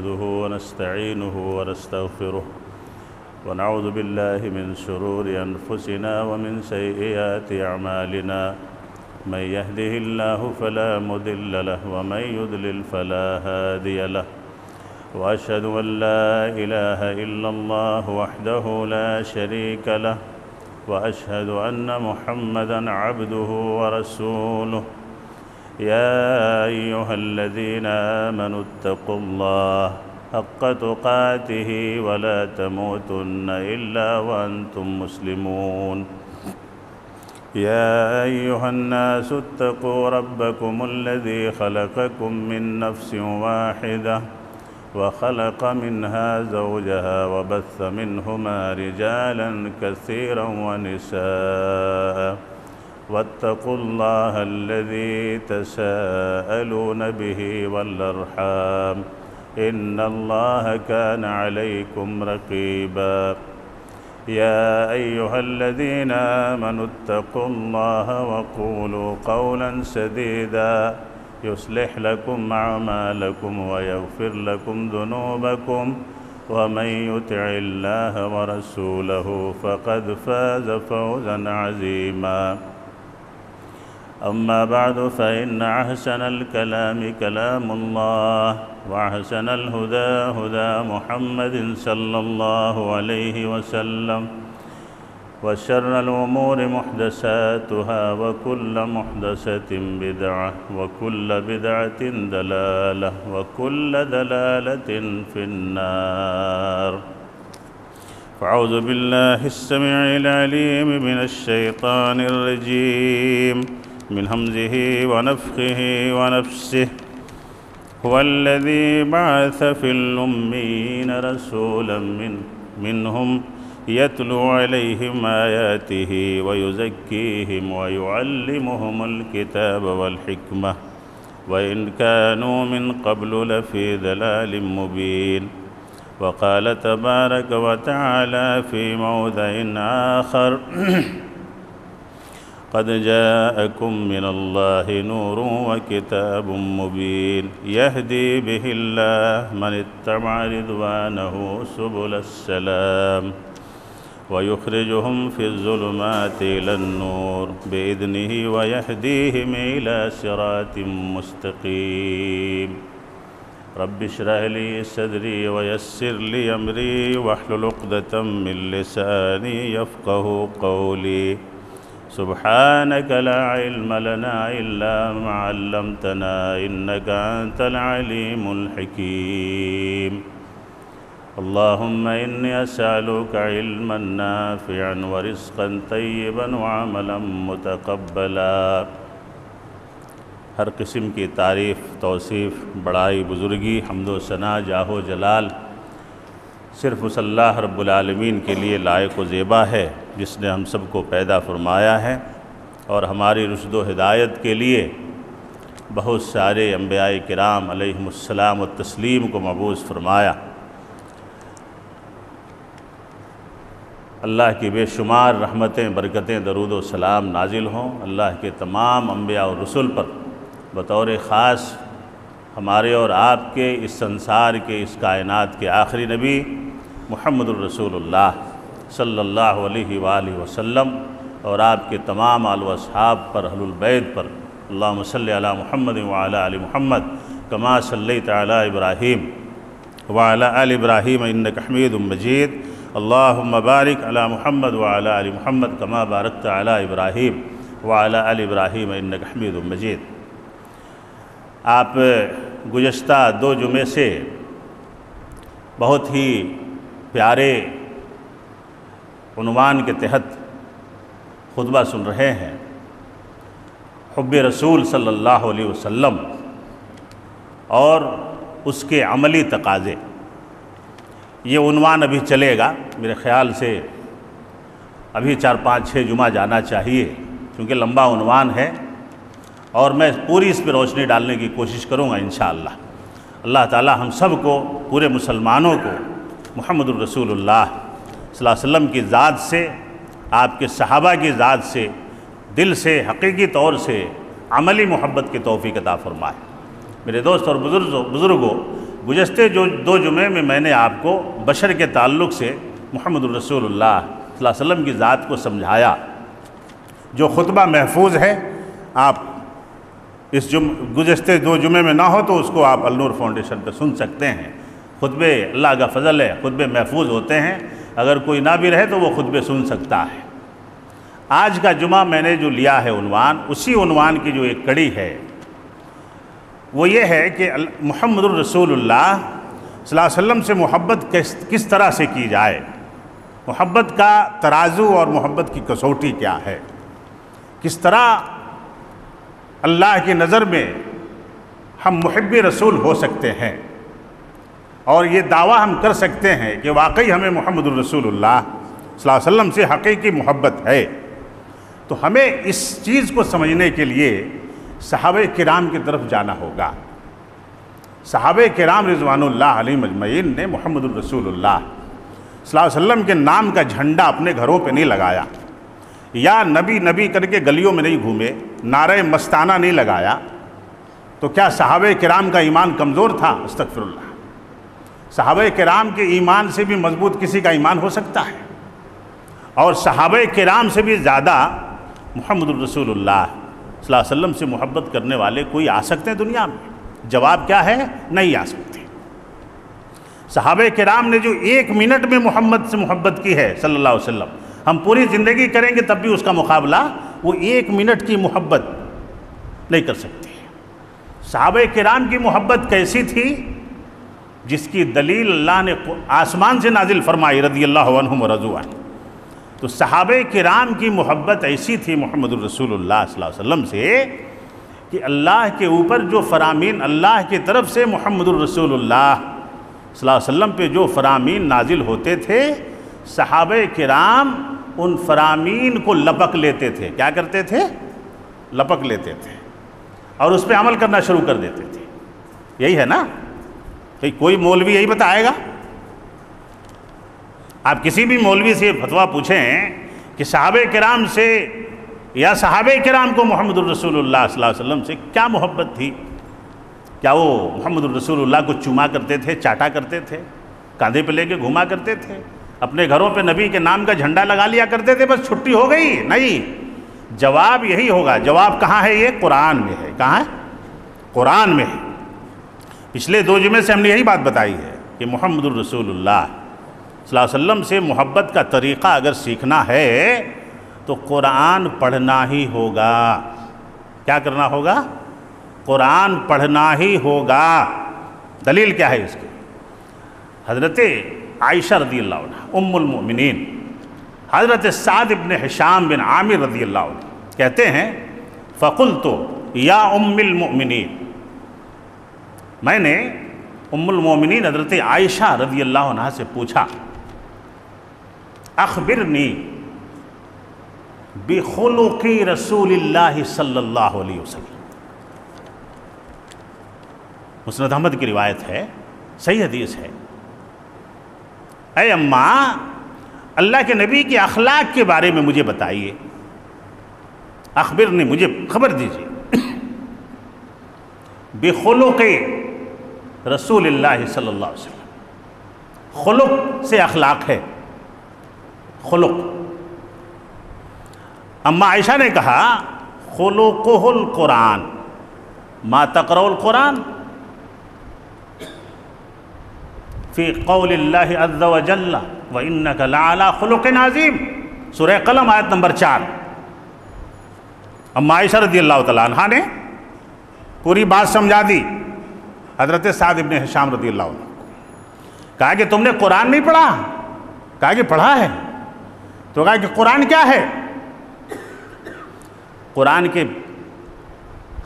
نحمده ونستعينه ونستغفره ونعوذ بالله من شرور أنفسنا ومن سيئات أعمالنا من يهده الله فلا مضل له ومن يضلل فلا هادي له وأشهد أن لا إله إلا الله وحده لا شريك له وأشهد أن محمدًا عبده ورسوله يا أيها الذين آمنوا اتقوا الله حق تقاته ولا تموتن إلا وأنتم مسلمون يا أيها الناس اتقوا ربكم الذي خلقكم من نفس واحدة وخلق منها زوجها وبث منهما رجالا كثيرا ونساء واتقوا الله الذي تساءلون به والأرحام إن الله كان عليكم رقيبا يا أيها الذين آمنوا اتقوا الله وقولوا قولا سديدا يصلح لكم أعمالكم ويغفر لكم ذنوبكم ومن يطع الله ورسوله فقد فاز فوزا عظيما أما بعد فإن أحسن الكلام كلام الله وأحسن الهدى هدى محمد صلى الله عليه وسلم وشر الأمور محدثاتها وكل محدثة بدعة وكل بدعة ضلالة وكل ضلالة في النار فأعوذ بالله السميع العليم من الشيطان الرجيم من همزه ونفخه ونفسه هو الذي بعث في الأميين رسولا منهم يتلو عليهم آياته ويزكيهم ويعلمهم الكتاب والحكمة وإن كانوا من قبل لفي ضلال مبين وقال تبارك وتعالى في موضع آخر قد جاءكم من الله نور وكتاب مبين يهدي به الله من اتبع رضوانه سبل السلام ويخرجهم في الظلمات إلى النور بإذنه ويهديهم إلى صراط مستقيم رب اشرح لي صدري ويسر لي أمري واحلل عقدة من لساني يفقه قولي سبحانك لا علم لنا إلا ما علمتنا إنك أنت العليم الحكيم اللهم إني أسألك علما نافعا ورزقا طيبا وعملا متقبلا ہر قسم کی تعریف، توصیف، بڑائی، بزرگی، حمد و ثنا، جاہ و جلال صرف اس اللہ رب العالمین کے لیے لائق و زیبا ہے جس نے ہم سب کو پیدا فرمایا ہے اور ہماری رشد و ہدایت کے لیے بہت سارے انبیاء کرام علیہم السلام و تسلیم کو مبعوث فرمایا۔ اللہ کی بے شمار رحمتیں، برکتیں، درود و سلام نازل ہوں اللہ کے تمام انبیاء اور رسول پر، بطور خاص ہمارے اور آپ کے اس سنسار کے، اس کائنات کے آخری نبی محمد الرسول اللہ صلی اللہ علیہ وآلہ وسلم اور آپ کے تمام آل و اصحاب پر، اہل البیت پر۔ اللہم صلی علی محمد وعلی آل محمد کما صلیت علی ابراہیم وعلی آل ابراہیم انک حمید مجید اللہم بارک علی محمد وعلی آل محمد کما بارکت علی ابراہیم وعلی آل ابراہیم انک حمید مجید۔ آپ گزشتہ 2 جمعے سے بہت ہی پیارے عنوان کے تحت خطبہ سن رہے ہیں، حب رسول صلی اللہ علیہ وسلم اور اس کے عملی تقاضے۔ یہ عنوان ابھی چلے گا، میرے خیال سے ابھی 4-5-6 جمعہ جانا چاہیے کیونکہ لمبا عنوان ہے، اور میں پوری اس پہ روشنی ڈالنے کی کوشش کروں گا انشاءاللہ۔ اللہ تعالی ہم سب کو، پورے مسلمانوں کو محمد الرسول اللہ صلی اللہ علیہ وسلم کی ذات سے، آپ کے صحابہ کی ذات سے، دل سے، حقیقی طور سے عملی محبت کی توفیق عطا فرمائے۔ میرے دوست اور بزرگوں، گزشتے جو 2 جمعے میں میں نے آپ کو بشر کے تعلق سے محمد الرسول اللہ صلی اللہ علیہ وسلم کی ذات کو سمجھایا. جو خطبہ محفوظ ہے آپ اس گزشتے 2 جمعے میں نہ ہو تو اس کو آپ النور فاؤنڈیشن پہ سن سکتے ہیں. خطبے اللہ کا فضل ہے، خطبے محفوظ ہوتے ہیں، اگر کوئی نہ بھی رہے تو وہ خطبے سن سکتا ہے. آج کا جمعہ میں نے جو لیا ہے عنوان، اسی عنوان کی جو ایک کڑی ہے وہ یہ ہے کہ محمد الرسول اللہ صلی اللہ علیہ وسلم سے محبت کس طرح سے کی جائے، محبت کا ترازو اور محبت کی کسوٹی کیا ہے، کس طرح اللہ کی نظر میں ہم محب رسول ہو سکتے ہیں اور یہ دعویٰ ہم کر سکتے ہیں کہ واقعی ہمیں محمد الرسول اللہ صلی اللہ علیہ وسلم سے حقیقی محبت ہے. تو ہمیں اس چیز کو سمجھنے کے لیے صحابہ کرام کی طرف جانا ہوگا. صحابہ کرام رضوان اللہ علیہم اجمعین نے محمد الرسول اللہ صلی اللہ علیہ وسلم کے نام کا جھنڈا اپنے گھروں پہ نہیں لگایا، یا نبی نبی کر کے گلیوں میں نہیں گھومے، نعرہ مستانہ نہیں لگایا. تو کیا صحابہ کرام کا ایمان کمزور تھا؟ استغفر اللہ. صحابہ کرام کے ایمان سے بھی مضبوط کسی کا ایمان ہو سکتا ہے، اور صحابہ کرام سے بھی زیادہ محمد الرسول اللہ صلی اللہ علیہ وسلم سے محبت کرنے والے کوئی آ سکتے ہیں دنیا میں؟ جواب کیا ہے؟ نہیں آ سکتے. صحابہ کرام نے جو 1 منٹ میں محمد سے محبت کی ہے صلی اللہ علیہ وسلم، ہم پوری زندگی کریں گے تب بھی اس کا مقابلہ وہ 1 منٹ کی محبت نہیں کر سکتے. صحابہ کرام کی محبت کیسی تھی؟ جس کی دلیل اللہ نے آسمان سے نازل فرمائی، رضی اللہ عنہم ورضوا عنہ. تو صحابہ کرام کی محبت ایسی تھی محمد الرسول اللہ صلی اللہ علیہ وسلم سے کہ اللہ کے اوپر جو فرامین اللہ کی طرف سے محمد الرسول اللہ صلی اللہ علیہ وسلم پہ جو فرامین نازل ہوتے تھے، صحابہ کرام ان فرامین کو لپک لیتے تھے. کیا کرتے تھے؟ لپک لیتے تھے اور اس پہ عمل کرنا شروع کر دیتے تھے. یہی ہے نا؟ کہ کوئی مولوی یہی بتائے گا؟ آپ کسی بھی مولوی سے فتویٰ پوچھیں کہ صحابہ کرام سے یا صحابہ کرام کو محمد الرسول اللہ صلی اللہ علیہ وسلم سے کیا محبت تھی؟ کیا وہ محمد الرسول اللہ کو چوما کرتے تھے، چاٹا کرتے تھے، کاندھے پہ لے کے گھوما کرتے تھے، اپنے گھروں پہ نبی کے نام کا جھنڈا لگا لیا کرتے تھے، بس چھٹی ہو گئی؟ نہیں. جواب یہی ہوگا. جواب کہاں ہے؟ یہ قرآن میں ہے. کہاں ہے؟ قرآن میں ہے. پچھلے 2 جمعے سے ہم نے یہی بات بتائی ہے کہ محمد الرسول اللہ صلی اللہ علیہ وسلم سے محبت کا طریقہ اگر سیکھنا ہے تو قرآن پڑھنا ہی ہوگا. کیا کرنا ہوگا؟ قرآن پڑھنا ہی ہوگا. دلیل کیا ہے اس کی؟ حضرت عائشہ رضی اللہ عنہ ام المؤمنین، حضرت سعد بن ہشام بن عامر رضی اللہ عنہ کہتے ہیں فَقُلْتُ یا ام المؤمنین، میں نے ام المؤمنین حضرت عائشہ رضی اللہ عنہ سے پوچھا اخبرنی بخلق رسول اللہ صلی اللہ علیہ وسلم. مسند احمد کی روایت ہے، صحیح حدیث ہے. اے اماں، اللہ کے نبی کے اخلاق کے بارے میں مجھے بتائیے. اخبرنی، مجھے خبر دیجیے. بخلق رسول اللہ صلی اللہ علیہ وسلم. خلق سے اخلاق ہے. خلق. اما عائشہ نے کہا خلقہ القرآن ما تقرأ القرآن فی قول اللہ عز وجل وَإِنَّكَ لَعَلَىٰ خُلُقٍ عَظِيمٍ، سورہ قلم آیت نمبر 4. اما عائشہ رضی اللہ تعالیٰ عنہ نے پوری بات سمجھا دی حضرت سعد بن ہشام رضی اللہ عنہ. کہا کہ تم نے قرآن نہیں پڑھا؟ کہا کہ پڑھا ہے. تو کہا کہ قرآن کیا ہے؟ قرآن کے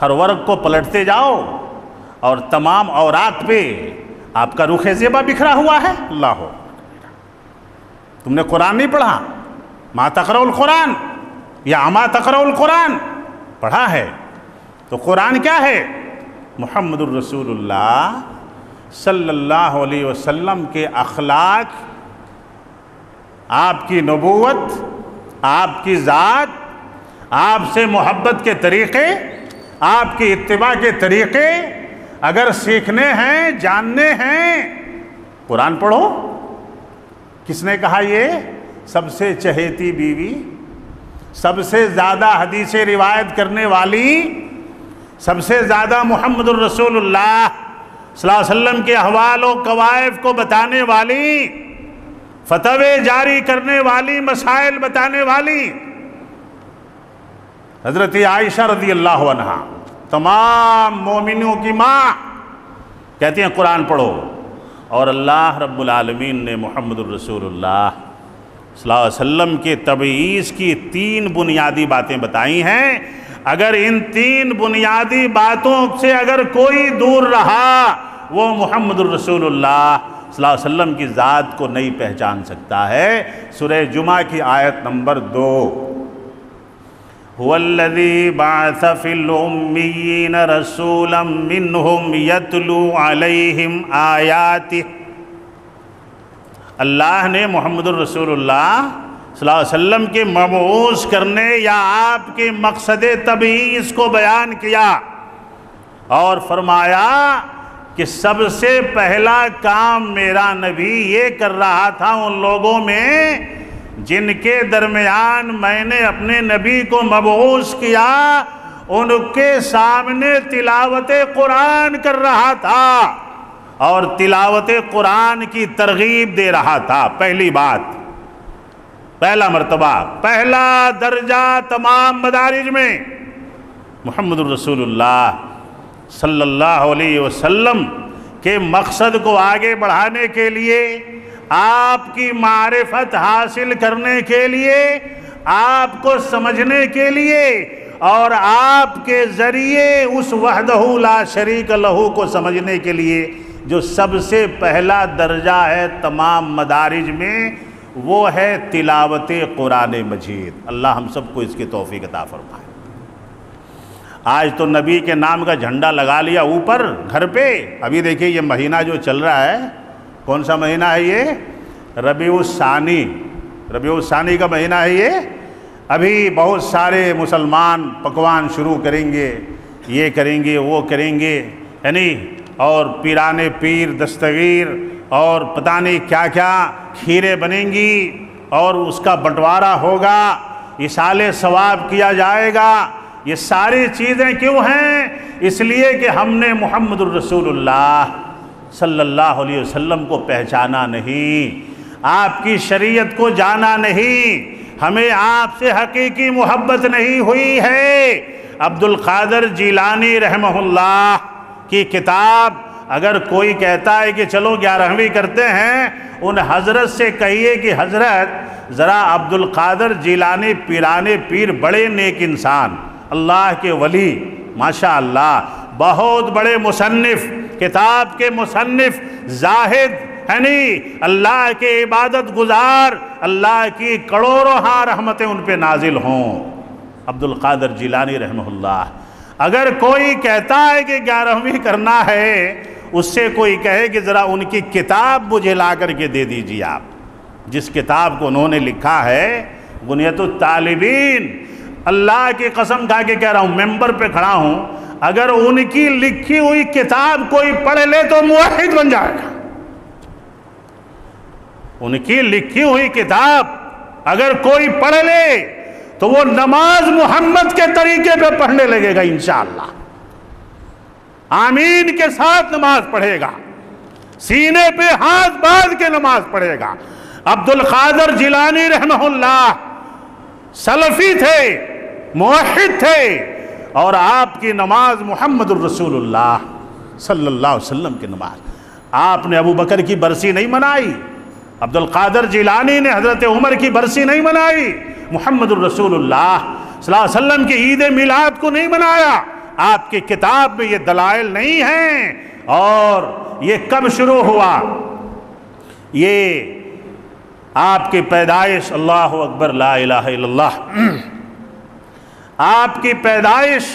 ہر ورق کو پلٹتے جاؤ اور تمام اوراق پہ آپ کا رخ زیبا بکھرا ہوا ہے. اللہ ہو، تم نے قرآن نہیں پڑھا؟ ما تقرأ القرآن یا اما تقرأ القرآن، پڑھا ہے. تو قرآن کیا ہے؟ محمد الرسول اللہ صلی اللہ علیہ وسلم کے اخلاق، آپ کی نبوت، آپ کی ذات، آپ سے محبت کے طریقے، آپ کی اتباع کے طریقے، اگر سیکھنے ہیں، جاننے ہیں، قرآن پڑھو۔ کس نے کہا یہ؟ سب سے چہیتی بیوی، سب سے زیادہ حدیثیں روایت کرنے والی، سب سے زیادہ محمد الرسول اللہ صلی اللہ علیہ وسلم کے احوال و کوائف کو بتانے والی، فتوے جاری کرنے والی، مسائل بتانے والی حضرت عائشہ رضی اللہ عنہا، تمام مومنوں کی ماں، کہتی ہیں قرآن پڑھو۔ اور اللہ رب العالمین نے محمد الرسول اللہ صلی اللہ علیہ وسلم کے تبعیض کی 3 بنیادی باتیں بتائی ہیں۔ اگر ان 3 بنیادی باتوں سے اگر کوئی دور رہا، وہ محمد الرسول اللہ صلی اللہ علیہ وسلم کی ذات کو نہیں پہچان سکتا ہے۔ سورہ جمعہ کی آیت نمبر 2، هو الذی بعث فی الأمیین رسولا منہم یتلو علیہم آیاتہ۔ اللہ نے محمد الرسول اللہ صلی اللہ علیہ وسلم کے مبعوث کرنے یا آپ کے مقصد تبعیض کو بیان کیا اور فرمایا کہ سب سے پہلا کام میرا نبی یہ کر رہا تھا ان لوگوں میں جن کے درمیان میں نے اپنے نبی کو مبعوث کیا، ان کے سامنے تلاوت قرآن کر رہا تھا اور تلاوت قرآن کی ترغیب دے رہا تھا۔ پہلی بات، پہلا مرتبہ، پہلا درجہ تمام مدارج میں محمد الرسول اللہ صلی اللہ علیہ وسلم کے مقصد کو آگے بڑھانے کے لیے، آپ کی معرفت حاصل کرنے کے لیے، آپ کو سمجھنے کے لیے اور آپ کے ذریعے اس وحدہ لا شریک لہ کو سمجھنے کے لیے جو سب سے پہلا درجہ ہے تمام مدارج میں، وہ ہے تلاوت قرآن مجید۔ اللہ ہم سب کو اس کی توفیق عطا فرمائے۔ آج تو نبی کے نام کا جھنڈا لگا لیا اوپر گھر پہ۔ ابھی دیکھیے یہ مہینہ جو چل رہا ہے، کون سا مہینہ ہے یہ؟ ربیع الثانی، ربیع الثانی کا مہینہ ہے یہ۔ ابھی بہت سارے مسلمان پکوان شروع کریں گے، یہ کریں گے، وہ کریں گے، یعنی اور پیران پیر دستگیر اور پتہ نہیں کیا کیا کھیریں بنیں گی اور اس کا بنٹوارہ ہوگا، ایصال ثواب کیا جائے گا۔ یہ ساری چیزیں کیوں ہیں؟ اس لیے کہ ہم نے محمد الرسول اللہ صلی اللہ علیہ وسلم کو پہچانا نہیں، آپ کی شریعت کو جانا نہیں، ہمیں آپ سے حقیقی محبت نہیں ہوئی ہے۔ عبد القادر جیلانی رحمہ اللہ کی کتاب، اگر کوئی کہتا ہے کہ چلو 11ویں کرتے ہیں، ان حضرت سے کہیے کہ حضرت ذرا عبد القادر جیلانی پیران پیر بڑے نیک انسان، اللہ کے ولی، ماشاءاللہ بہت بڑے مصنف، کتاب کے مصنف، زاہد، یعنی اللہ کے عبادت گزار، اللہ کی کروڑوں رحمتیں ان پہ نازل ہوں۔ عبد القادر جیلانی رحمہ اللہ، اگر کوئی کہتا ہے کہ 11ویں کرنا ہے، اس سے کوئی کہے کہ ذرا ان کی کتاب مجھے لا کر کے دے دیجیے آپ، جس کتاب کو انہوں نے لکھا ہے بنیۃ الطالبین۔ اللہ کی قسم کھا کے کہہ رہا ہوں، ممبر پہ کھڑا ہوں، اگر ان کی لکھی ہوئی کتاب کوئی پڑھ لے تو موحد بن جائے گا۔ ان کی لکھی ہوئی کتاب اگر کوئی پڑھ لے تو وہ نماز محمد کے طریقے پہ پڑھنے لگے گا انشاءاللہ، آمین کے ساتھ نماز پڑھے گا، سینے پہ ہاتھ باندھ کے نماز پڑھے گا۔ عبد القادر جیلانی رحمہ اللہ سلفی تھے، موحد تھے، اور آپ کی نماز محمد الرسول اللہ صلی اللہ علیہ وسلم کی نماز۔ آپ نے ابو بکر کی برسی نہیں منائی، عبد القادر جیلانی نے حضرت عمر کی برسی نہیں منائی، محمد الرسول اللہ صلی اللہ علیہ وسلم کی عید میلاد کو نہیں منایا۔ آپ کی کتاب میں یہ دلائل نہیں ہیں۔ اور یہ کب شروع ہوا؟ یہ آپ کی پیدائش، اللہ اکبر لا الہ الا اللہ، آپ کی پیدائش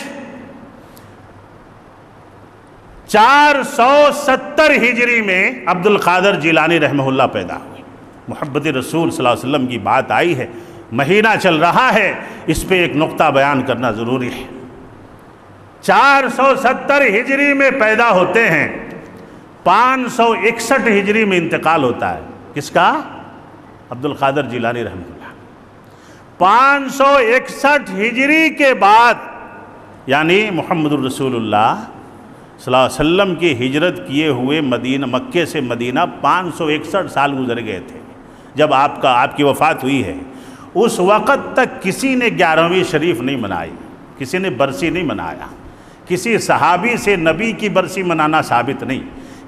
470 ہجری میں عبد القادر جیلانی رحمہ اللہ پیدا ہوئے۔ محبت رسول صلی اللہ علیہ وسلم کی بات آئی ہے، مہینہ چل رہا ہے، اس پہ ایک نقطہ بیان کرنا ضروری ہے۔ 470 ہجری میں پیدا ہوتے ہیں، 561 ہجری میں انتقال ہوتا ہے۔ کس کا؟ عبد القادر جیلانی رحمہ اللہ۔ 561 ہجری کے بعد، یعنی محمد الرسول اللہ صلی اللہ علیہ وسلم کی ہجرت کیے ہوئے مکے سے مدینہ 561 سال گزر گئے تھے جب آپ کی وفات ہوئی ہے۔ اس وقت تک کسی نے 11ویں شریف نہیں منائی، کسی نے برسی نہیں منایا، کسی صحابی سے نبی کی برسی منانا ثابت نہیں،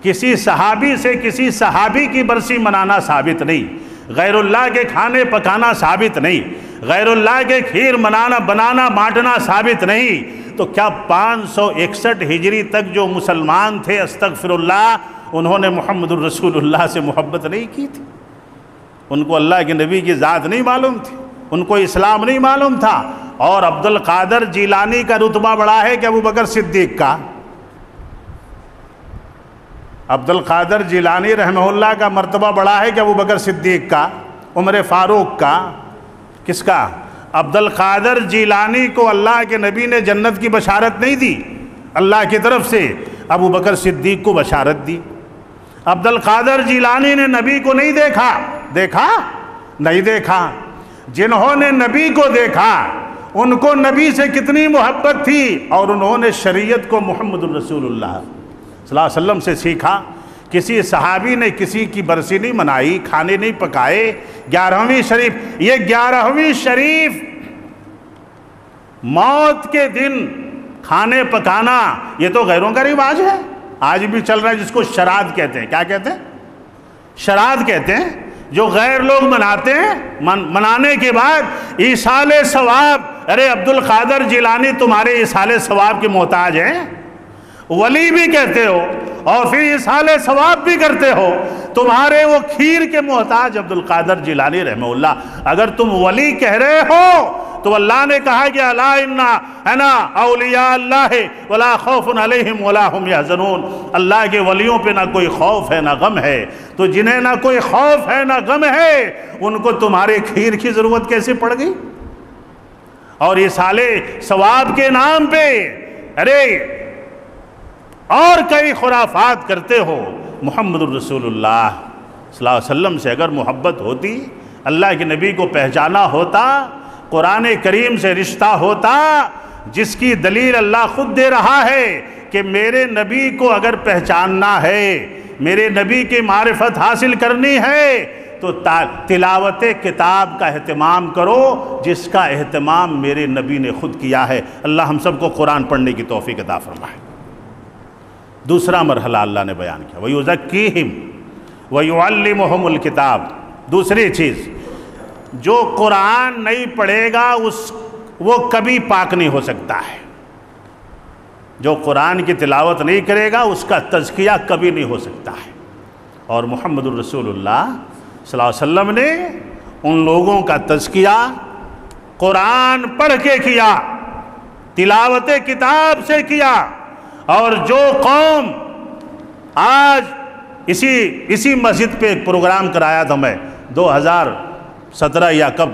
کسی صحابی سے کسی صحابی کی برسی منانا ثابت نہیں، غیر اللہ کے کھانے پکانا ثابت نہیں، غیر اللہ کے کھیر بنانا بانٹنا ثابت نہیں۔ تو کیا 561 ہجری تک جو مسلمان تھے، استغفر اللہ، انہوں نے محمد الرسول اللہ سے محبت نہیں کی تھی؟ ان کو اللہ کے نبی کی ذات نہیں معلوم تھی، ان کو اسلام نہیں معلوم تھا؟ اور عبد القادر جیلانی کا رتبہ بڑا ہے کہ ابو بکر صدیق کا؟ عبد القادر جیلانی رحمہ اللہ کا مرتبہ بڑا ہے کہ ابو بکر صدیق کا، عمر فاروق کا؟ کس کا؟ عبد القادر جیلانی کو اللہ کے نبی نے جنت کی بشارت نہیں دی، اللہ کی طرف سے ابو بکر صدیق کو بشارت دی۔ عبد القادر جیلانی نے نبی کو نہیں دیکھا نہیں دیکھا۔ جنہوں نے نبی کو دیکھا ان کو نبی سے کتنی محبت تھی، اور انہوں نے شریعت کو محمد الرسول اللہ صلی اللہ علیہ وسلم سے سیکھا۔ کسی صحابی نے کسی کی برسی نہیں منائی، کھانے نہیں پکائے۔ 11ویں شریف، یہ 11ویں شریف موت کے دن کھانے پکانا، یہ تو غیروں کا رواج ہے، آج بھی چل رہا ہے، جس کو شراد کہتے ہیں۔ کیا کہتے ہیں؟ شراد کہتے ہیں، جو غیر لوگ مناتے ہیں، منانے کے بعد ایصال ثواب۔ ارے عبد القادر جیلانی تمہارے ایصال ثواب کے محتاج ہیں، ولی بھی کہتے ہو اور پھر ایصال ثواب بھی کرتے ہو، تمہارے وہ کھیر کے محتاج عبد القادر جیلانی رحمہ اللہ۔ اگر تم ولی کہہ رہے ہو تو اللہ نے کہا کہ الا انا اولیاء اللہ ولا خوف علیہم ولا هم يحزنون، اللہ کے ولیوں پہ نہ کوئی خوف ہے نہ غم ہے۔ تو جنہیں نہ کوئی خوف ہے نہ غم ہے، ان کو تمہارے کھیر کی ضرورت کیسے پڑ گئی؟ اور ایصال ثواب کے نام پہ ارے اور کئی خرافات کرتے ہو۔ محمد الرسول اللہ صلی اللہ علیہ وسلم سے اگر محبت ہوتی، اللہ کے نبی کو پہچانا ہوتا، قرآن کریم سے رشتہ ہوتا، جس کی دلیل اللہ خود دے رہا ہے کہ میرے نبی کو اگر پہچاننا ہے، میرے نبی کی معرفت حاصل کرنی ہے، تو تلاوت کتاب کا اہتمام کرو، جس کا اہتمام میرے نبی نے خود کیا ہے۔ اللہ ہم سب کو قرآن پڑھنے کی توفیق عطا فرمائے۔ دوسرا مرحلہ اللہ نے بیان کیا، وَيُزَكِّيهِمْ وَيُعَلِّمُهُمُ الْكِتَابِ۔ دوسری چیز، جو قرآن نہیں پڑھے گا وہ کبھی پاک نہیں ہو سکتا ہے۔ جو قرآن کی تلاوت نہیں کرے گا اس کا تزکیہ کبھی نہیں ہو سکتا ہے۔ اور محمد الرسول اللہ صلی اللہ علیہ وسلم نے ان لوگوں کا تزکیہ قرآن پڑھ کے کیا، تلاوت کتاب سے کیا۔ اور جو قوم آج اسی مسجد پہ ایک پروگرام کرایا تھا میں 2017 یا کب،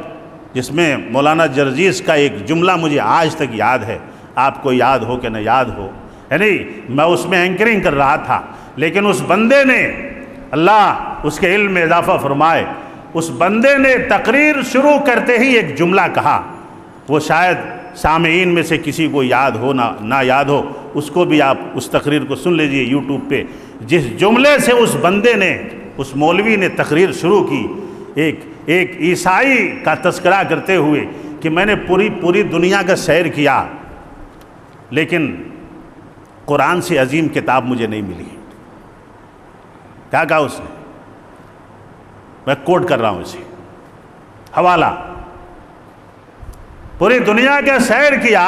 جس میں مولانا جرجیس کا ایک جملہ مجھے آج تک یاد ہے، آپ کو یاد ہو کہ نہ یاد ہو، یعنی میں اس میں اینکرنگ کر رہا تھا، لیکن اس بندے نے، اللہ اس کے علم میں اضافہ فرمائے، اس بندے نے تقریر شروع کرتے ہی ایک جملہ کہا، وہ شاید سامعین میں سے کسی کو یاد ہو نہ یاد ہو، اس کو بھی آپ اس تقریر کو سن لیجئے یوٹیوب پہ۔ جس جملے سے اس بندے نے، اس مولوی نے تقریر شروع کی، ایک عیسائی کا تذکرہ کرتے ہوئے کہ میں نے پوری دنیا کا سیر کیا، لیکن قرآن سے عظیم کتاب مجھے نہیں ملی۔ کیا کہا اس نے؟ میں کوٹ کر رہا ہوں اسے، حوالہ، پوری دنیا کا سیر کیا،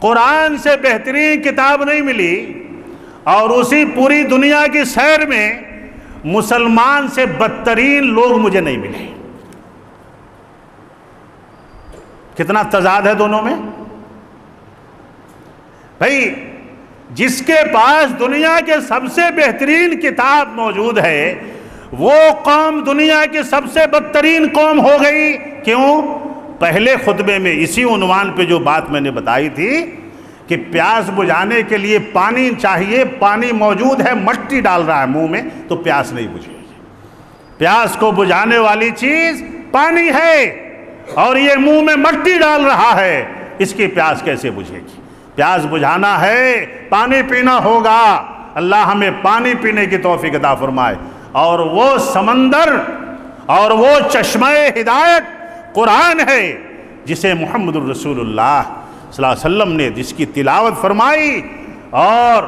قرآن سے بہترین کتاب نہیں ملی، اور اسی پوری دنیا کی سیر میں مسلمان سے بدترین لوگ مجھے نہیں ملے۔ کتنا تضاد ہے دونوں میں بھائی۔ جس کے پاس دنیا کے سب سے بہترین کتاب موجود ہے، وہ قوم دنیا کی سب سے بدترین قوم ہو گئی۔ کیوں؟ پہلے خطبے میں اسی عنوان پہ جو بات میں نے بتائی تھی کہ پیاس بجھانے کے لیے پانی چاہیے، پانی موجود ہے، مٹی ڈال رہا ہے منہ میں تو پیاس نہیں بجھے گی۔ پیاس کو بجھانے والی چیز پانی ہے اور یہ منہ میں مٹی ڈال رہا ہے، اس کی پیاس کیسے بجھے گی؟ پیاس بجھانا ہے، پانی پینا ہوگا۔ اللہ ہمیں پانی پینے کی توفیق عطا فرمائے، اور وہ سمندر اور وہ چشمہ ہدایت قرآن ہے جسے محمد الرسول اللہ صلی اللہ علیہ وسلم نے جس کی تلاوت فرمائی اور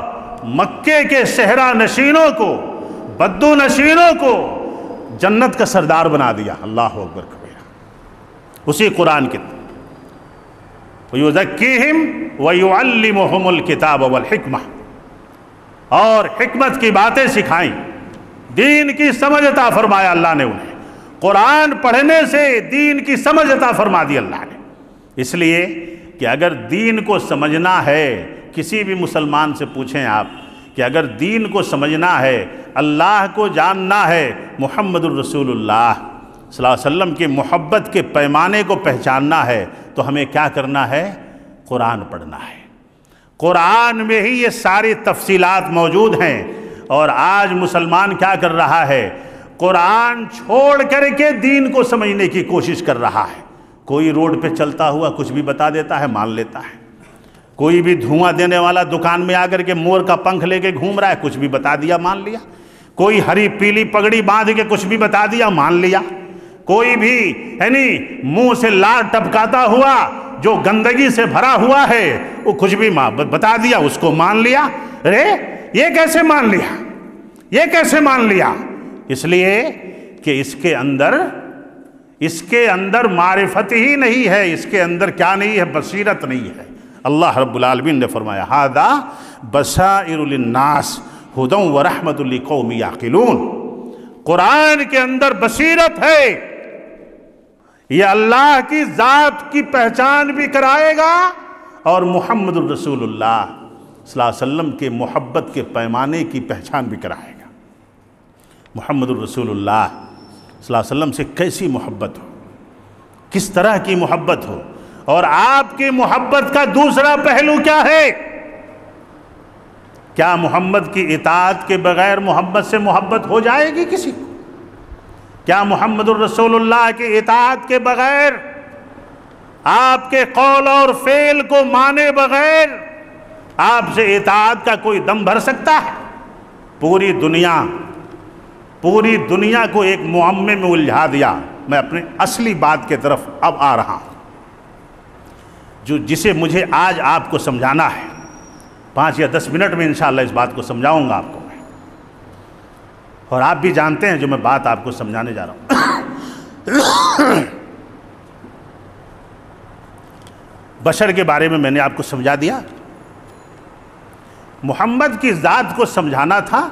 مکے کے صحرا نشینوں کو، بدو نشینوں کو جنت کا سردار بنا دیا۔ اللہ اکبر کبیرہ۔ اسی قرآن کے وَيُزَكِّيهِمْ وَيُعَلِّمُهُمُ الْكِتَابَ وَالْحِكْمَةَ، اور حکمت کی باتیں سکھائیں، دین کی سمجھ عطا فرمایا اللہ نے انہیں۔ قرآن پڑھنے سے دین کی سمجھ عطا فرما دی اللہ نے۔ اس لیے کہ اگر دین کو سمجھنا ہے، کسی بھی مسلمان سے پوچھیں آپ کہ اگر دین کو سمجھنا ہے، اللہ کو جاننا ہے، محمد الرسول اللہ صلی اللہ علیہ وسلم کی محبت کے پیمانے کو پہچاننا ہے، تو ہمیں کیا کرنا ہے؟ قرآن پڑھنا ہے۔ قرآن میں ہی یہ ساری تفصیلات موجود ہیں، اور آج مسلمان کیا کر رہا ہے؟ قرآن چھوڑ کر کے دین کو سمجھنے کی کوشش کر رہا ہے۔ کوئی روڈ پہ چلتا ہوا کچھ بھی بتا دیتا ہے، مان لیتا ہے۔ کوئی بھی دھواں دینے والا دکان میں آ کر کے مور کا پنکھ لے کے گھوم رہا ہے، کچھ بھی بتا دیا، مان لیا۔ کوئی ہری پیلی پگڑی باندھ کے کچھ بھی بتا دیا، مان لیا۔ کوئی بھی منہ سے لار ٹپکاتا ہوا جو گندگی سے بھرا ہوا ہے وہ کچھ بھی بتا دیا، اس کو مان لیا۔ ارے یہ کیسے مان لیا؟ یہ کیسے مان لیا؟ اس لیے کہ اس کے اندر معرفت ہی نہیں ہے، اس کے اندر کیا نہیں ہے؟ بصیرت نہیں ہے۔ اللہ رب العالمین نے فرمایا ھذا بصائر للناس ھدی ورحمۃ لقوم یعقلون۔ قرآن کے اندر بصیرت ہے، یہ اللہ کی ذات کی پہچان بھی کرائے گا اور محمد الرسول اللہ صلی اللہ علیہ وسلم کے محبت کے پیمانے کی پہچان بھی کرائے گا۔ محمد الرسول اللہ صلی اللہ علیہ وسلم سے کیسی محبت ہو، کس طرح کی محبت ہو، اور آپ کی محبت کا دوسرا پہلو کیا ہے؟ کیا محمد کی اطاعت کے بغیر محمد سے محبت ہو جائے گی کسی کو؟ کیا محمد الرسول اللہ کی اطاعت کے بغیر، آپ کے قول اور فعل کو مانے بغیر آپ سے اطاعت کا کوئی دم بھر سکتا ہے؟ پوری دنیا کو ایک معمے میں الجھا دیا۔ میں اپنے اصلی بات کی طرف اب آ رہا ہوں، جسے مجھے آج آپ کو سمجھانا ہے۔ 5 یا 10 منٹ میں انشاءاللہ اس بات کو سمجھاؤں گا آپ کو میں، اور آپ بھی جانتے ہیں جو میں بات آپ کو سمجھانے جا رہا ہوں۔ بشر کے بارے میں میں نے آپ کو سمجھا دیا، محمد کی ذات کو سمجھانا تھا،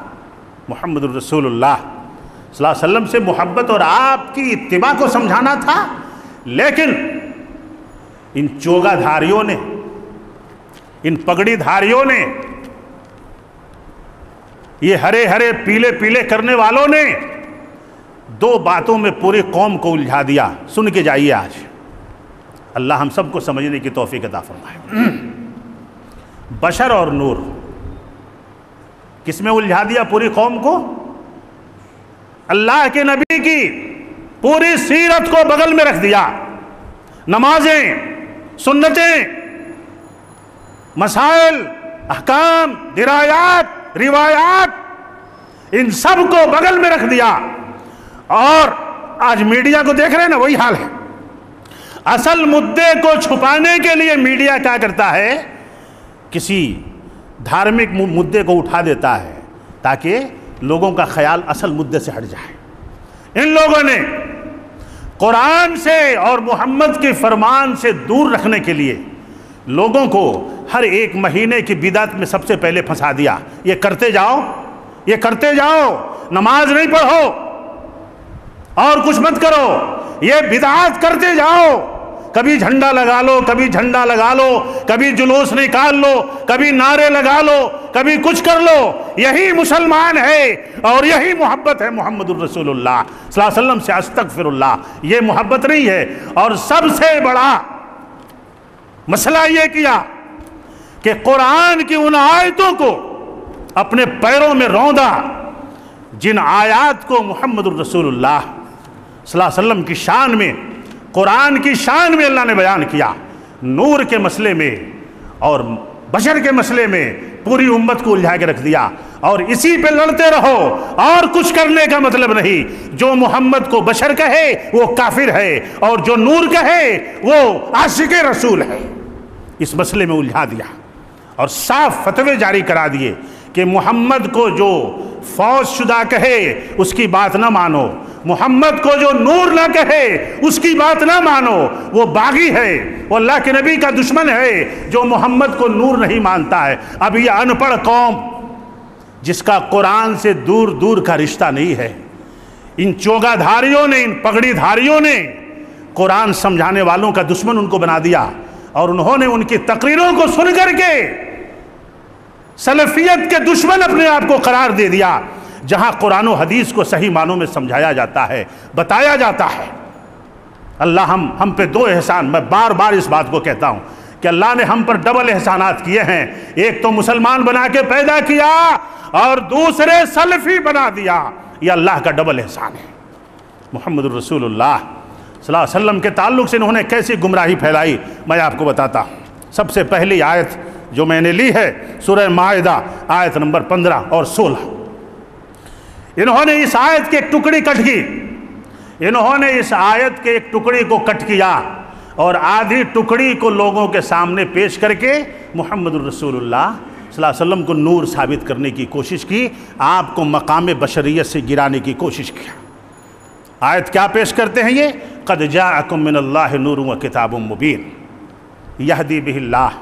محمد الرسول اللہ صلی اللہ علیہ وسلم سے محبت اور آپ کی اتباع کو سمجھانا تھا۔ لیکن ان چوگا دھاریوں نے، ان پگڑی دھاریوں نے، یہ ہرے ہرے پیلے پیلے کرنے والوں نے 2 باتوں میں پوری قوم کو الجھا دیا۔ سن کے جائیے، آج اللہ ہم سب کو سمجھنے کی توفیق عطا فرمائے۔ بشر اور نور کس میں الجھا دیا پوری قوم کو؟ اللہ کے نبی کی پوری سیرت کو بغل میں رکھ دیا۔ نمازیں، سنتیں، مسائل، احکام، درایات، روایات، ان سب کو بغل میں رکھ دیا۔ اور آج میڈیا کو دیکھ رہے ہیں نا، وہی حال ہے۔ اصل مدعے کو چھپانے کے لیے میڈیا کیا کرتا ہے؟ کسی دھارمک مدعے کو اٹھا دیتا ہے تاکہ لوگوں کا خیال اصل مدعے سے ہٹ جائے۔ ان لوگوں نے قرآن سے اور محمد کے فرمان سے دور رکھنے کے لیے لوگوں کو ہر ایک مہینے کی بدعت میں سب سے پہلے پھنسا دیا۔ یہ کرتے جاؤ، یہ کرتے جاؤ، نماز نہیں پڑھو اور کچھ مت کرو، یہ بدعات کرتے جاؤ۔ کبھی جھنڈا لگا لو، کبھی جھنڈا لگا لو، کبھی جلوس نکال لو، کبھی نعرے لگا لو، کبھی کچھ کر لو۔ یہی مسلمان ہے اور یہی محبت ہے محمد الرسول اللہ صلی اللہ علیہ وسلم سے۔ استغفر اللہ، یہ محبت نہیں ہے۔ اور سب سے بڑا مسئلہ یہ کیا کہ قرآن کی ان آیتوں کو اپنے پیروں میں روندا، جن آیات کو محمد الرسول اللہ صلی اللہ علیہ وسلم کی شان میں، قرآن کی شان میں اللہ نے بیان کیا، نور کے مسئلے میں اور بشر کے مسئلے میں پوری امت کو الجھا کے رکھ دیا، اور اسی پہ لڑتے رہو، اور کچھ کرنے کا مطلب نہیں۔ جو محمد کو بشر کہے وہ کافر ہے، اور جو نور کہے وہ عاشق رسول ہے۔ اس مسئلے میں الجھا دیا اور صاف فتوے جاری کرا دیے کہ محمد کو جو فوج شدہ کہے اس کی بات نہ مانو، محمد کو جو نور نہ کہے اس کی بات نہ مانو، وہ باغی ہے، وہ اللہ کے نبی کا دشمن ہے جو محمد کو نور نہیں مانتا ہے۔ اب یہ ان پڑھ قوم جس کا قرآن سے دور دور کا رشتہ نہیں ہے، ان چوگا دھاریوں نے، ان پگڑی دھاریوں نے قرآن سمجھانے والوں کا دشمن ان کو بنا دیا، اور انہوں نے ان کی تقریروں کو سن کر کے سلفیت کے دشمن اپنے آپ کو قرار دے دیا، جہاں قرآن و حدیث کو صحیح معنوں میں سمجھایا جاتا ہے، بتایا جاتا ہے۔ اللہ ہم پہ دو احسان، میں بار بار اس بات کو کہتا ہوں کہ اللہ نے ہم پر ڈبل احسانات کیے ہیں، ایک تو مسلمان بنا کے پیدا کیا اور دوسرے سلفی بنا دیا، یہ اللہ کا ڈبل احسان ہے۔ محمد الرسول اللہ صلی اللہ علیہ وسلم کے تعلق سے انہوں نے کیسی گمراہی پھیلائی، میں آپ کو بتاتا ہوں۔ سب سے پہلی آیت جو میں نے لی ہے سورہ مائدہ آیت نمبر 15 اور 16۔ انہوں نے اس آیت کے ایک ٹکڑی کٹ کی، انہوں نے اس آیت کے ایک ٹکڑی کو کٹ کیا اور آدھی ٹکڑی کو لوگوں کے سامنے پیش کر کے محمد الرسول اللہ صلی اللہ علیہ وسلم کو نور ثابت کرنے کی کوشش کی، آپ کو مقام بشریت سے گرانے کی کوشش کیا۔ آیت کیا پیش کرتے ہیں یہ؟ قد جاءکم من اللہ نور و کتاب مبین یہدی بہ اللہ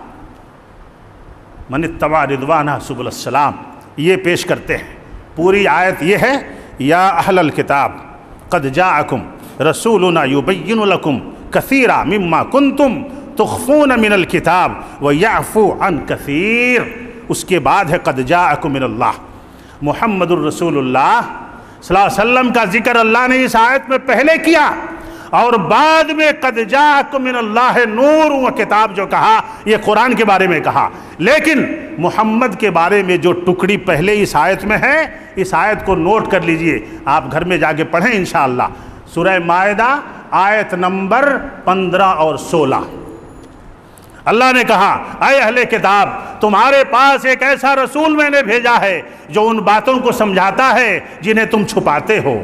من اتبع رضوانہ سبل السلام، یہ پیش کرتے ہیں۔ پوری آیت یہ ہے، یا اہل الکتاب قد جاءکم رسولنا یبین لکم کثیرا مما کنتم تخفون من الکتاب ویعفو عن کثیر۔ اس کے بعد ہے قد جاءکم من اللہ۔ محمد الرسول اللہ صلی اللہ علیہ وسلم کا ذکر اللہ نے اس آیت میں پہلے کیا، اور بعد میں قد جاءکم من اللہ نور و کتاب جو کہا، یہ قرآن کے بارے میں کہا۔ لیکن محمد کے بارے میں جو ٹکڑی پہلے اس آیت میں ہے، اس آیت کو نوٹ کر لیجئے، آپ گھر میں جا کے پڑھیں انشاءاللہ۔ سورہ مائدہ آیت نمبر 15 اور 16۔ اللہ نے کہا، اے اہل کتاب، تمہارے پاس ایک ایسا رسول میں نے بھیجا ہے جو ان باتوں کو سمجھاتا ہے جنہیں تم چھپاتے ہو،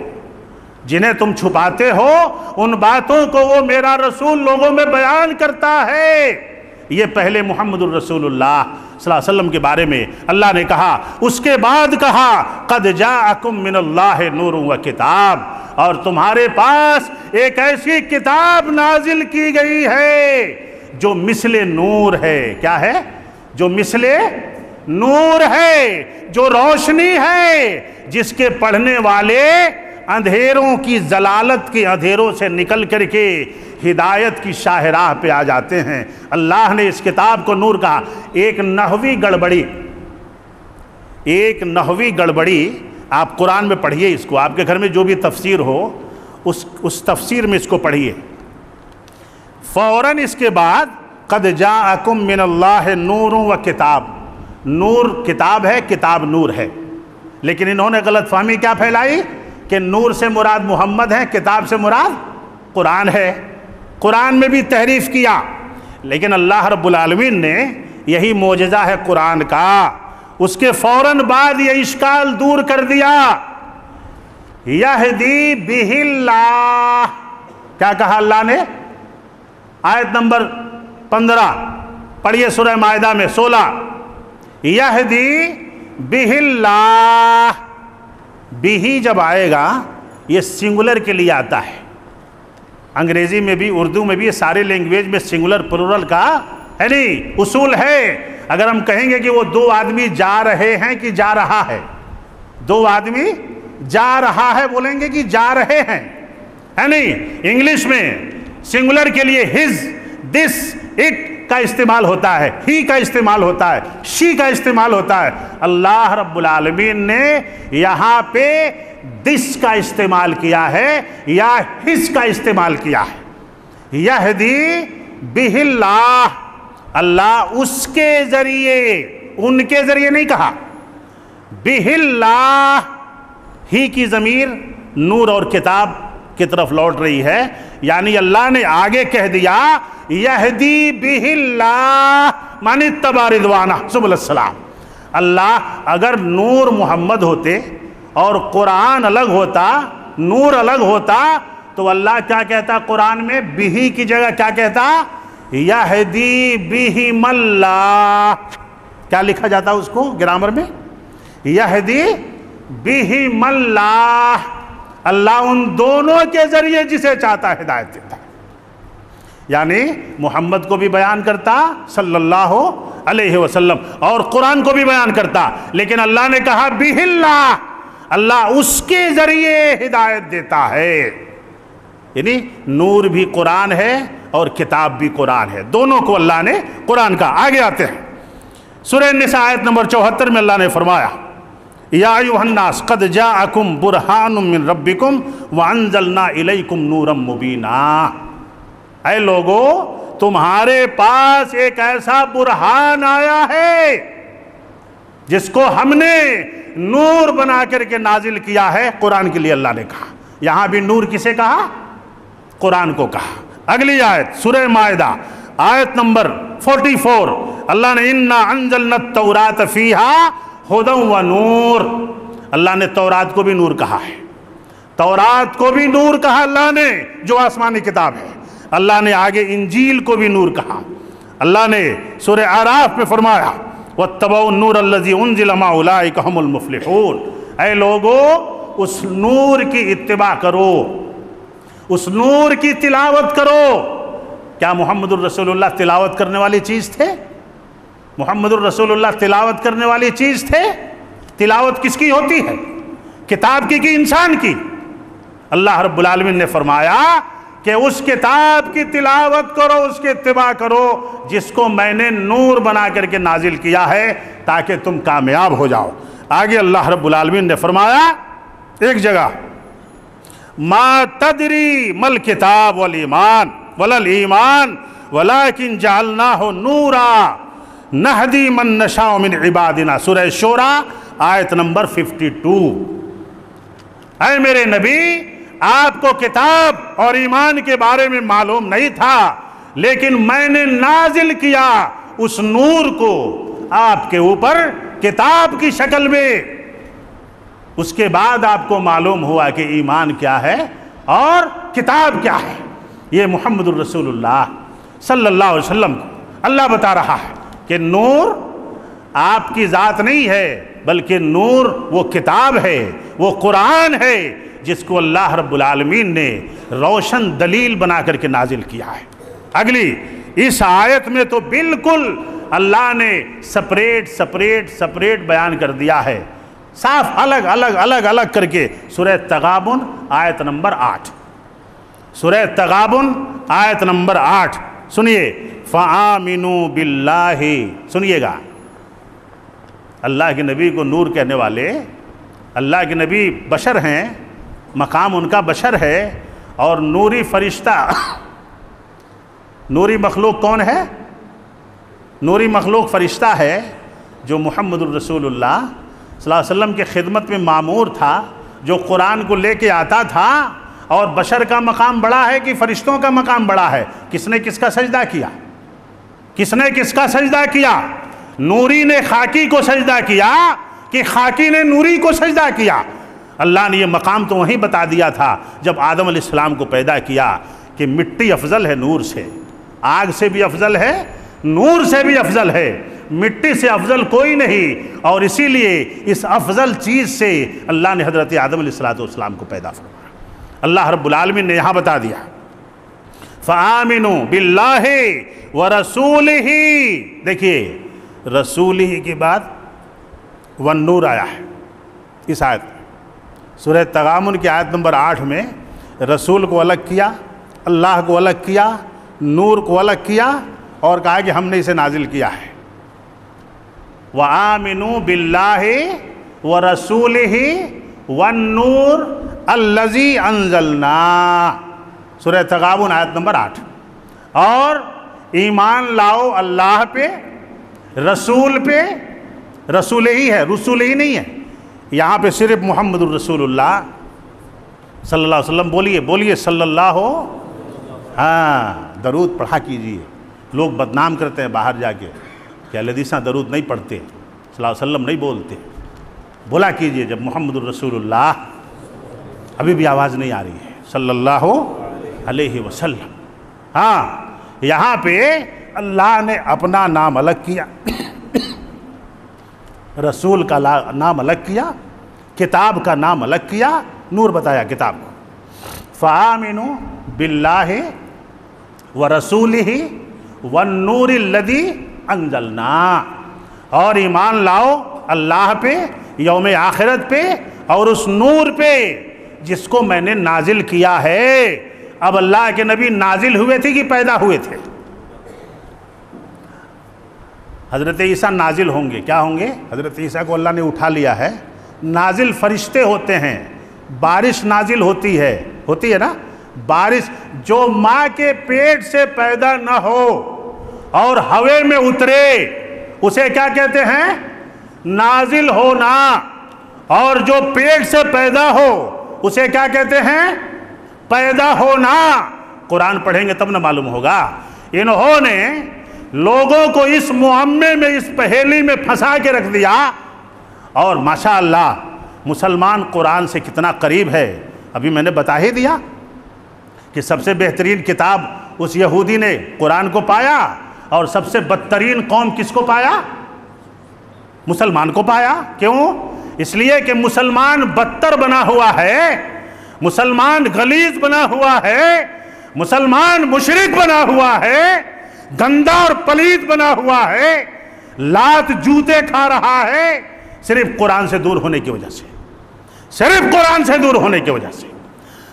جنہیں تم چھپاتے ہو ان باتوں کو وہ میرا رسول لوگوں میں بیان کرتا ہے۔ یہ پہلے محمد الرسول اللہ صلی اللہ علیہ وسلم کے بارے میں اللہ نے کہا۔ اس کے بعد کہا قد جاءکم من اللہ نور و کتاب، اور تمہارے پاس ایک ایسی کتاب نازل کی گئی ہے جو مثل نور ہے۔ کیا ہے؟ جو مثل نور ہے، جو روشنی ہے، جس کے پڑھنے والے اندھیروں کی ضلالت کے اندھیروں سے نکل کر کے ہدایت کی شاہراہ پہ آ جاتے ہیں۔ اللہ نے اس کتاب کو نور کہا۔ ایک نحوی گڑبڑی آپ قرآن میں پڑھیے، اس کو آپ کے گھر میں جو بھی تفسیر ہو اس تفسیر میں اس کو پڑھیے۔ فوراً اس کے بعد قد جاءکم من اللہ نور و کتاب، نور کتاب ہے، کتاب نور ہے، لیکن انہوں نے غلط فہمی کیا پھیلائی کہ نور سے مراد محمد ہے، کتاب سے مراد قرآن ہے۔ قرآن میں بھی تحریف کیا، لیکن اللہ رب العالمین نے، یہی معجزہ ہے قرآن کا، اس کے فوراً بعد یہ اشکال دور کر دیا۔ یہدی بہ اللہ، کیا کہا اللہ نے؟ آیت نمبر 15 پڑھیے سورہ مائدہ میں 16۔ یہدی بہ اللہ، بہ جب آئے گا یہ سنگولر کے لیے آتا ہے، انگریزی میں بھی اردو میں بھی، یہ سارے لینگویج میں سنگولر پلورل کا ہے نہیں اصول ہے۔ اگر ہم کہیں گے کہ وہ دو آدمی جا رہے ہیں کہ جا رہا ہے، دو آدمی جا رہا ہے بولیں گے کہ جا رہے ہیں، ہے نہیں؟ انگلش میں سنگولر کے لیے ہز، دس، اٹ کا استعمال ہوتا ہے، ہی کا استعمال ہوتا ہے، شی کا استعمال ہوتا ہے۔ اللہ رب العالمین نے یہاں پہ دس کا استعمال کیا ہے یا ہز کا استعمال کیا ہے۔ یہدی بہ اللہ، اللہ اس کے ذریعے، ان کے ذریعے نہیں کہا، بہ اللہ ہی کی ضمیر نور اور کتاب کی طرف لوٹ رہی ہے، یعنی اللہ نے آگے کہہ دیا یہدی بہ اللہ من اتبع رضوانہ سبل السلام۔ اللہ اگر نور محمد ہوتے اور قرآن الگ ہوتا، نور الگ ہوتا، تو اللہ کیا کہتا قرآن میں؟ بہ کی جگہ کیا کہتا؟ یہدی بہم اللہ۔ کیا لکھا جاتا اس کو گرامر میں؟ یہدی بہم اللہ، اللہ ان دونوں کے ذریعے جسے چاہتا ہدایت دیتا ہے۔ یعنی محمد کو بھی بیان کرتا صلی اللہ علیہ وسلم اور قرآن کو بھی بیان کرتا، لیکن اللہ نے کہا بہ اللہ، اللہ اس کے ذریعے ہدایت دیتا ہے۔ یعنی نور بھی قرآن ہے اور کتاب بھی قرآن ہے، دونوں کو اللہ نے قرآن کا۔ آگے آتے ہیں سورہ نساء آیت نمبر 74 میں اللہ نے فرمایا یا ایھا الناس قد جاءکم برہان من ربکم وانزلنا الیکم نورا مبینا۔ اے لوگو تمہارے پاس ایک ایسا برہان آیا ہے جس کو ہم نے نور بنا کر کے نازل کیا ہے۔ قرآن کے لیے اللہ نے کہا، یہاں بھی نور کسے کہا؟ قرآن کو کہا۔ اگلی آیت سورہ مائدہ آیت نمبر 44، اللہ نے انا انزلنا التوراۃ فیہا ھدی و نور، اللہ نے تورات کو بھی نور کہا ہے، تورات کو بھی نور کہا اللہ نے جو آسمانی کتاب ہے۔ اللہ نے آگے انجیل کو بھی نور کہا۔ اللہ نے سورہ اعراف میں فرمایا واتبعوا النور الذی انزل معہ اولئک ھم المفلحون۔ اے لوگو اس نور کی اتباع کرو، اس نور کی تلاوت کرو۔ کیا محمد الرسول اللہ تلاوت کرنے والی چیز تھے؟ محمد الرسول اللہ تلاوت کرنے والی چیز تھے؟ تلاوت کس کی ہوتی ہے؟ کتاب کی کہ انسان کی؟ اللہ رب العالمین نے فرمایا کہ اس کتاب کی تلاوت کرو، اس کی اتباع کرو جس کو میں نے نور بنا کر کے نازل کیا ہے تاکہ تم کامیاب ہو جاؤ۔ آگے اللہ رب العالمین نے فرمایا ایک جگہ ما تدری مل کتاب والایمان ولا الایمان ولکن جعلناہ نورا نہدی من نشاء من عبادنا، سورہ شورى آیت نمبر 52۔ اے میرے نبی آپ کو کتاب اور ایمان کے بارے میں معلوم نہیں تھا، لیکن میں نے نازل کیا اس نور کو آپ کے اوپر کتاب کی شکل میں۔ اس کے بعد آپ کو معلوم ہوا کہ ایمان کیا ہے اور کتاب کیا ہے۔ یہ محمد الرسول اللہ صلی اللہ علیہ وسلم کو اللہ بتا رہا ہے کہ نور آپ کی ذات نہیں ہے، بلکہ نور وہ کتاب ہے، وہ قرآن ہے جس کو اللہ رب العالمین نے روشن دلیل بنا کر کے نازل کیا ہے۔ اگلی اس آیت میں تو بالکل اللہ نے سپریٹ بیان کر دیا ہے، صاف الگ کر کے۔ سورہ تغابن آیت نمبر 8، سورہ تغابن آیت نمبر 8 سنیے، فآمنوا باللہ، سنیے گا۔ اللہ کے نبی کو نور کہنے والے، اللہ کے نبی بشر ہیں، مقام ان کا بشر ہے، اور نوری فرشتہ، نوری مخلوق کون ہے؟ نوری مخلوق فرشتہ ہے جو محمد الرسول اللہ صلی اللہ علیہ وسلم کے خدمت میں مامور تھا، جو قرآن کو لے کے آتا تھا۔ اور بشر کا مقام بڑا ہے کہ فرشتوں کا مقام بڑا ہے؟ کس نے کس کا سجدہ کیا؟ کس نے کس کا سجدہ کیا؟ نوری نے خاکی کو سجدہ کیا کہ خاکی نے نوری کو سجدہ کیا؟ اللہ نے یہ مقام تو وہیں بتا دیا تھا جب آدم علیہ السلام کو پیدا کیا کہ مٹی افضل ہے نور سے، آگ سے بھی افضل ہے، نور سے بھی افضل ہے، مٹی سے افضل کوئی نہیں۔ اور اسی لیے اس افضل چیز سے اللہ نے حضرت آدم علیہ السلام کو پیدا فرمایا۔ اللہ رب العالمین نے یہاں بتا دیا فآمنوا باللہ ورسولہ، دیکھیے رسولہ کے بعد والنور آیا ہے اس آیت میں۔ سورہ تغابن کی آیت نمبر 8 میں رسول کو الگ کیا، اللہ کو الگ کیا، نور کو الگ کیا، اور کہا کہ ہم نے اسے نازل کیا ہے۔ وآمنوا باللہ ورسولہ والنور الذی انزلنا، سورہ تغابن آیت نمبر 8۔ اور ایمان لاؤ اللہ پہ، رسول پہ، رسول ہی ہے، رسول ہی نہیں ہے، یہاں پہ صرف محمد الرسول اللہ صلی اللہ علیہ وسلم بولیے صلی اللہ درود پڑھا کیجئے۔ لوگ بدنام کرتے ہیں باہر جا کے کہ اہل حدیث درود نہیں پڑھتے، صلی اللہ علیہ وسلم نہیں بولتے، بولا کیجئے جب محمد الرسول اللہ، ابھی بھی آواز نہیں آ رہی ہے، صلی اللہ علیہ وسلم۔ یہاں پہ اللہ نے اپنا نام الگ کیا، رسول کا نام الگ کیا، کتاب کا نام الگ کیا، نور بتایا کتاب کو، فآمنوا باللہ ورسولہ والنور الذی انزلنا، اور ایمان لاؤ اللہ پہ، یوم آخرت پہ، اور اس نور پہ جس کو میں نے نازل کیا ہے۔ اب اللہ کے نبی نازل ہوئے تھے کہ پیدا ہوئے تھے؟ حضرت عیسیٰ نازل ہوں گے، کیا ہوں گے؟ حضرت عیسیٰ کو اللہ نے اٹھا لیا ہے، نازل فرشتے ہوتے ہیں، بارش نازل ہوتی ہے نا، بارش جو ماں کے پیٹ سے پیدا نہ ہو اور ہوے میں اترے اسے کیا کہتے ہیں؟ نازل ہونا، اور جو پیٹ سے پیدا ہو اسے کیا کہتے ہیں؟ پیدا ہونا۔ قرآن پڑھیں گے تب نہ معلوم ہوگا۔ انہوں نے لوگوں کو اس معمے میں، اس پہیلی میں پھنسا کے رکھ دیا، اور ماشاءاللہ مسلمان قرآن سے کتنا قریب ہے۔ ابھی میں نے بتا ہی دیا کہ سب سے بہترین کتاب اس یہودی نے قرآن کو پایا، اور سب سے بدترین قوم کس کو پایا؟ مسلمان کو پایا۔ کیوں؟ اس لیے کہ مسلمان بدتر بنا ہوا ہے، مسلمان غلیظ بنا ہوا ہے، مسلمان مشرک بنا ہوا ہے، گندا اور پلید بنا ہوا ہے، لات جوتے کھا رہا ہے، صرف قرآن سے دور ہونے کی وجہ سے، صرف قرآن سے دور ہونے کی وجہ سے۔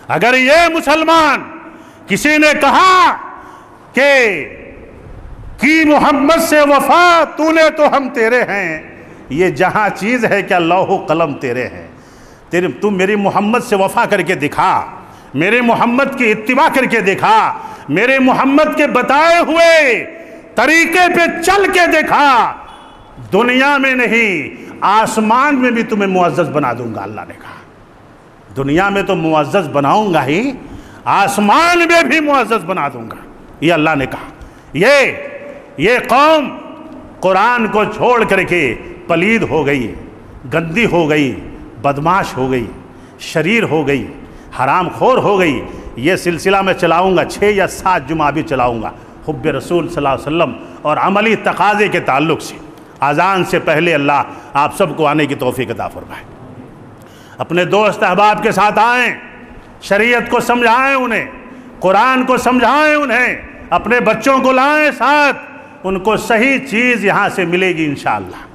اگر یہ مسلمان کسی نے کہا کہ کی محمد سے وفا تو نے تو ہم تیرے ہیں، یہ جہاں چیز ہے کیا لوح و قلم تیرے ہیں، تم میری محمد سے وفا کر کے دکھا، میرے محمد کی اتباع کر کے دکھا، میرے محمد کے بتائے ہوئے طریقے پہ چل کے دکھا، دنیا میں نہیں آسمان میں بھی تمہیں معزز بنا دوں گا۔ اللہ نے کہا دنیا میں تو معزز بناؤں گا ہی، آسمان میں بھی معزز بنا دوں گا، یہ اللہ نے کہا۔ یہ قوم قرآن کو چھوڑ کر کے پلید ہو گئی، گندی ہو گئی، بدماش ہو گئی، شریر ہو گئی، حرام خور ہو گئی۔ یہ سلسلہ میں چلاؤں گا، 6 یا 7 جمعہ بھی چلاؤں گا، حب رسول صلی اللہ علیہ وسلم اور عملی تقاضے کے تعلق سے۔ اذان سے پہلے اللہ آپ سب کو آنے کی توفیق عطا فرمائے۔ اپنے دوست احباب کے ساتھ آئیں، شریعت کو سمجھائیں انہیں، قرآن کو سمجھائیں انہیں، اپنے بچوں کو لائیں ساتھ، ان کو صحیح چیز یہاں سے ملے گی انشاءاللہ،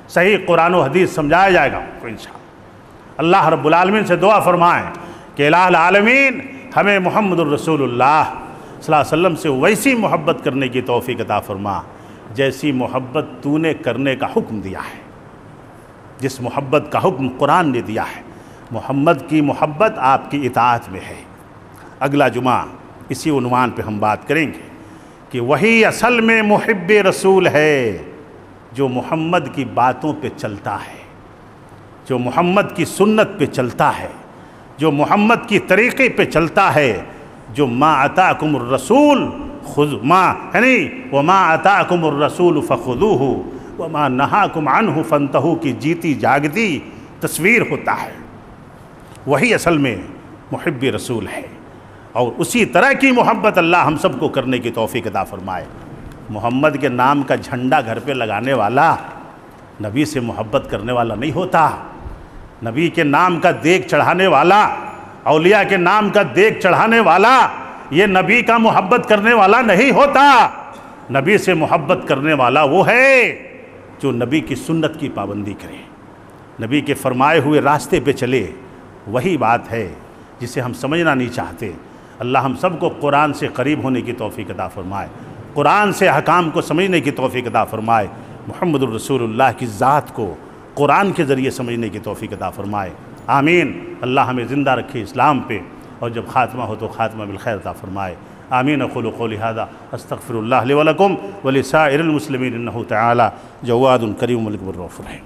صحیح قرآن و حدیث سمجھایا جائے گا ان کو انشاءاللہ۔ اللہ رب العالمین سے دعا فرمائیں کہ الہ العالمین ہمیں محمد الرسول اللہ صلی اللہ علیہ وسلم سے ویسی محبت کرنے کی توفیق عطا فرما جیسی محبت تو نے کرنے کا حکم دیا ہے، جس محبت کا حکم قرآن نے دیا ہے۔ محمد کی محبت آپ کی اطاعت میں ہے۔ اگلا جمعہ اسی عنوان پہ ہم بات کریں گے کہ وہی اصل میں محب رسول ہے جو محمد کی باتوں پہ چلتا ہے، جو محمد کی سنت پہ چلتا ہے، جو محمد کی طریقے پہ چلتا ہے، جو ما اتاکم الرسول وما اتاکم الرسول فخذوہ وما نہاکم عنہ فانتہوا کی جیتی جاگتی تصویر ہوتا ہے، وہی اصل میں محب رسول ہے۔ اور اسی طرح کی محبت اللہ ہم سب کو کرنے کی توفیق عطا فرمائے۔ محمد کے نام کا جھنڈا گھر پہ لگانے والا نبی سے محبت کرنے والا نہیں ہوتا، نبی کے نام کا دیگ چڑھانے والا، اولیاء کے نام کا دیگ چڑھانے والا یہ نبی کا محبت کرنے والا نہیں ہوتا۔ نبی سے محبت کرنے والا وہ ہے جو نبی کی سنت کی پابندی کرے، نبی کے فرمائے ہوئے راستے پہ چلے، وہی بات ہے جسے ہم سمجھنا نہیں چاہتے۔ اللہ ہم سب کو قرآن سے قریب ہونے کی توفیق عطا فرمائے، قرآن سے احکام کو سمجھنے کی توفیق عطا فرمائے، محمد الرسول اللہ کی ذات کو قرآن کے ذریعے سمجھنے کی توفیق عطا فرمائے، آمین۔ اللہ ہمیں زندہ رکھے اسلام پہ، اور جب خاتمہ ہو تو خاتمہ بالخیر عطا فرمائے، آمین اقول قولی ھذا استغفر اللہ لی ولکم ولسائر المسلمین انہ تعالی جواد کریم ملک الرؤوف الرحیم.